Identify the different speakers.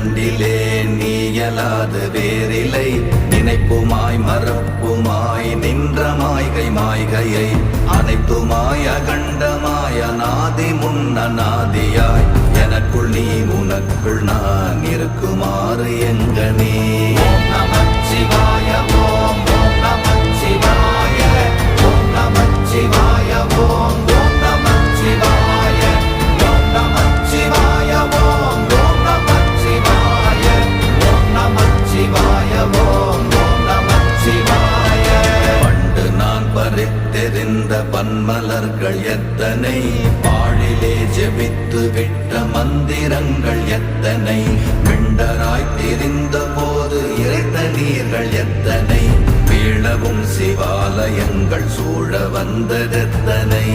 Speaker 1: இரண்டிலே நீயலாது வேறிலை நினைப்புமாய் மறப்புமாய் நின்ற மாய்கை மாய்கையை அனைத்துமாய் அகண்டமாய் அநாதி முன்னநாதியாய் எனக்குள் நீ உனக்குள் நான் இருக்குமாறு எங்கனே. ஓம் நமச்சிவாய ஓம் ஓம் நமச்சிவாய ஓம் நமச்சிவாய ஓம் ஓம் நமச்சிவாய ஓம் நமச்சிவாய ஓம் ஓம் நமச்சிவாய ஓம் நமச்சிவாய ஓம் ஓம் நமச்சிவாய. பண்டு நான் பறித்தெறிந்த பன்மலர்கள் எத்தனை பாழிலே ஜெபித்து விட்ட மந்திரங்கள் எத்தனை மிண்டராய் தெரிந்த போது இறைத்த நீர்கள் எத்தனை வீழவும் சிவாலயங்கள் சூழ வந்ததெத்தனை.